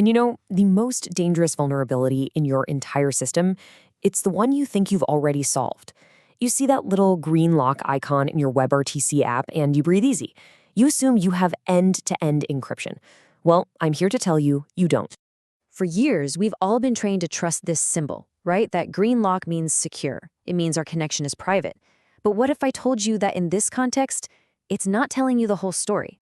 And the most dangerous vulnerability in your entire system, it's the one you think you've already solved. You see that little green lock icon in your WebRTC app and you breathe easy. You assume you have end-to-end encryption. Well, I'm here to tell you, you don't. For years, we've all been trained to trust this symbol, right? That green lock means secure. It means our connection is private. But what if I told you that in this context, it's not telling you the whole story?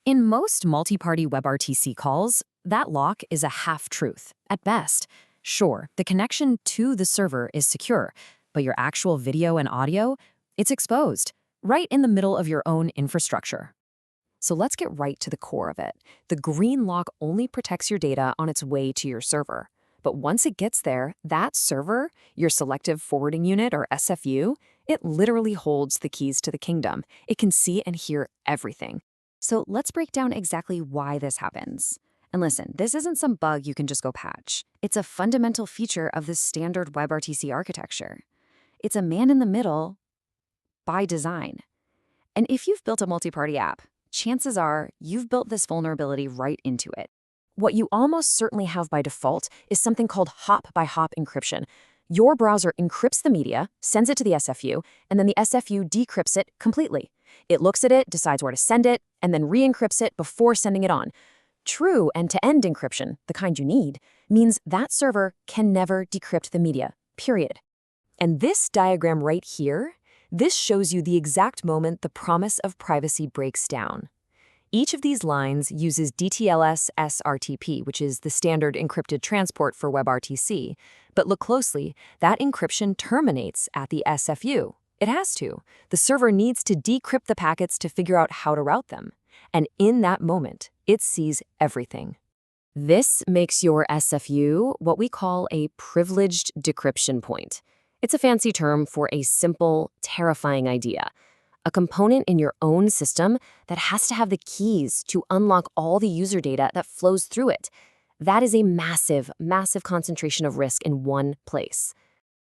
In most multi-party WebRTC calls, that lock is a half-truth, at best. Sure, the connection to the server is secure, but your actual video and audio, it's exposed, right in the middle of your own infrastructure. So let's get right to the core of it. The green lock only protects your data on its way to your server. But once it gets there, that server, your Selective Forwarding Unit or SFU, it literally holds the keys to the kingdom. It can see and hear everything. So let's break down exactly why this happens. And listen, this isn't some bug you can just go patch. It's a fundamental feature of the standard WebRTC architecture. It's a man in the middle by design. And if you've built a multi-party app, chances are you've built this vulnerability right into it. What you almost certainly have by default is something called hop-by-hop encryption. Your browser encrypts the media, sends it to the SFU, and then the SFU decrypts it completely. It looks at it, decides where to send it, and then re-encrypts it before sending it on. True end-to-end encryption, the kind you need, means that server can never decrypt the media, period. And this diagram right here, this shows you the exact moment the promise of privacy breaks down. Each of these lines uses DTLS-SRTP, which is the standard encrypted transport for WebRTC. But look closely, that encryption terminates at the SFU. It has to. The server needs to decrypt the packets to figure out how to route them. And in that moment, it sees everything. This makes your SFU what we call a privileged decryption point. It's a fancy term for a simple, terrifying idea. A component in your own system that has to have the keys to unlock all the user data that flows through it. That is a massive, massive concentration of risk in one place.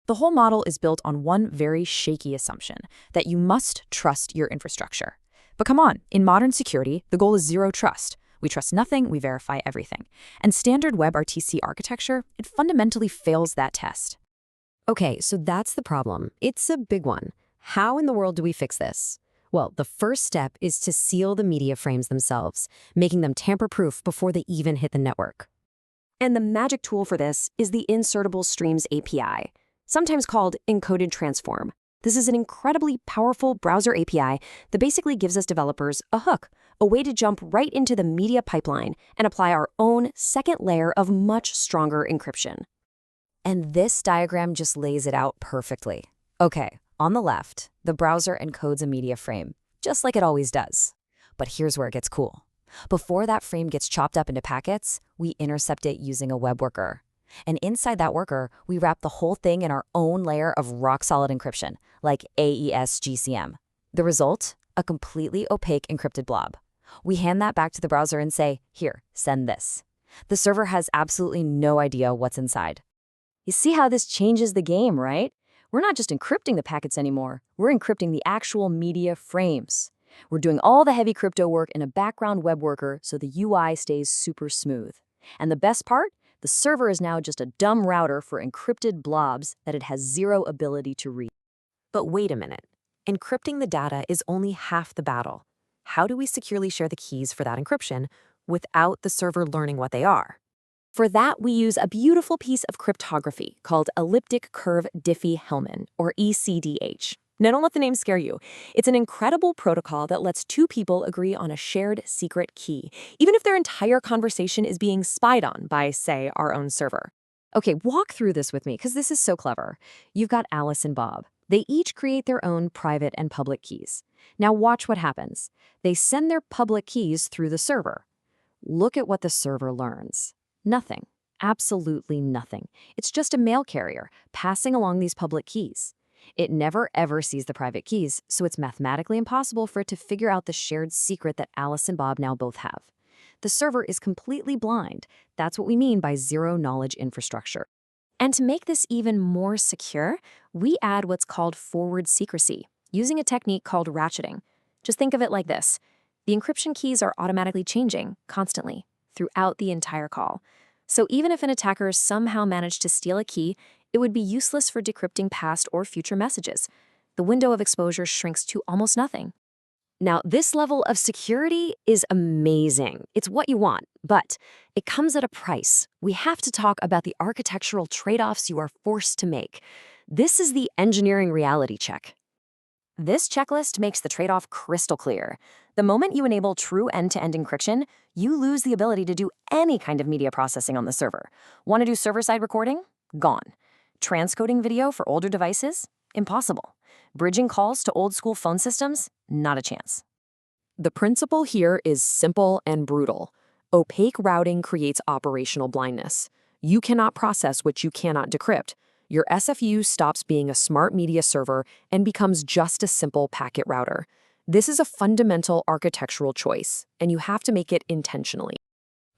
The whole model is built on one very shaky assumption, that you must trust your infrastructure. But come on, in modern security, the goal is zero trust. We trust nothing, we verify everything. And standard WebRTC architecture, it fundamentally fails that test. Okay, so that's the problem. It's a big one. How in the world do we fix this? Well, the first step is to seal the media frames themselves, making them tamper-proof before they even hit the network. And the magic tool for this is the Insertable Streams API, sometimes called Encoded Transform. This is an incredibly powerful browser API that basically gives us developers a hook, a way to jump right into the media pipeline and apply our own second layer of much stronger encryption. And this diagram just lays it out perfectly. Okay, on the left, the browser encodes a media frame, just like it always does. But here's where it gets cool. Before that frame gets chopped up into packets, we intercept it using a web worker. And inside that worker, we wrap the whole thing in our own layer of rock-solid encryption, like AES-GCM. The result? A completely opaque encrypted blob. We hand that back to the browser and say, here, send this. The server has absolutely no idea what's inside. You see how this changes the game, right? We're not just encrypting the packets anymore. We're encrypting the actual media frames. We're doing all the heavy crypto work in a background web worker so the UI stays super smooth. And the best part? The server is now just a dumb router for encrypted blobs that it has zero ability to read. But wait a minute. Encrypting the data is only half the battle. How do we securely share the keys for that encryption without the server learning what they are? For that, we use a beautiful piece of cryptography called Elliptic Curve Diffie-Hellman, or ECDH. Now, don't let the name scare you. It's an incredible protocol that lets two people agree on a shared secret key, even if their entire conversation is being spied on by, say, our own server. Okay, walk through this with me, because this is so clever. You've got Alice and Bob. They each create their own private and public keys. Now watch what happens. They send their public keys through the server. Look at what the server learns. Nothing. Absolutely nothing. It's just a mail carrier passing along these public keys. It never ever sees the private keys, so it's mathematically impossible for it to figure out the shared secret that Alice and Bob now both have. The server is completely blind. That's what we mean by zero-knowledge infrastructure. And to make this even more secure, we add what's called forward secrecy, using a technique called ratcheting. Just think of it like this. The encryption keys are automatically changing, constantly. throughout the entire call. So even if an attacker somehow managed to steal a key, it would be useless for decrypting past or future messages. The window of exposure shrinks to almost nothing. Now, this level of security is amazing. It's what you want, but it comes at a price. We have to talk about the architectural trade-offs you are forced to make. This is the engineering reality check. This checklist makes the trade-off crystal clear. The moment you enable true end-to-end encryption, you lose the ability to do any kind of media processing on the server. Want to do server-side recording? Gone. Transcoding video for older devices? Impossible. Bridging calls to old-school phone systems? Not a chance. The principle here is simple and brutal. Opaque routing creates operational blindness. You cannot process what you cannot decrypt. Your SFU stops being a smart media server and becomes just a simple packet router. This is a fundamental architectural choice, and you have to make it intentionally.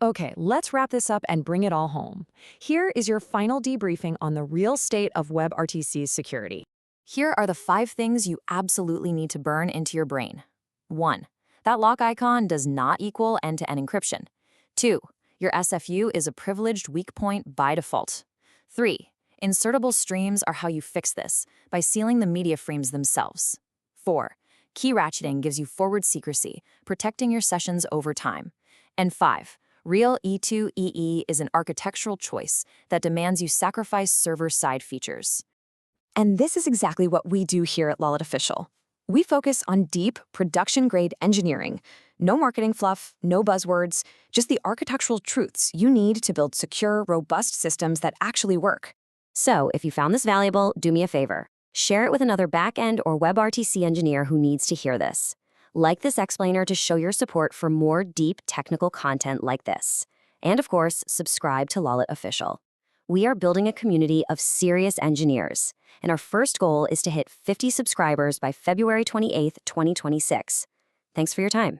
Okay, let's wrap this up and bring it all home. Here is your final debriefing on the real state of WebRTC's security. Here are the 5 things you absolutely need to burn into your brain. 1. That lock icon does not equal end-to-end encryption. 2. Your SFU is a privileged weak point by default. 3. Insertable streams are how you fix this, by sealing the media frames themselves. 4. Key ratcheting gives you forward secrecy, protecting your sessions over time. And 5. Real E2EE is an architectural choice that demands you sacrifice server-side features. And this is exactly what we do here at Lalit Official. We focus on deep, production-grade engineering. No marketing fluff, no buzzwords, just the architectural truths you need to build secure, robust systems that actually work. So, if you found this valuable, do me a favor. Share it with another back-end or WebRTC engineer who needs to hear this. Like this explainer to show your support for more deep technical content like this. And of course, subscribe to Lalit Official. We are building a community of serious engineers, and our first goal is to hit 50 subscribers by February 28, 2026. Thanks for your time.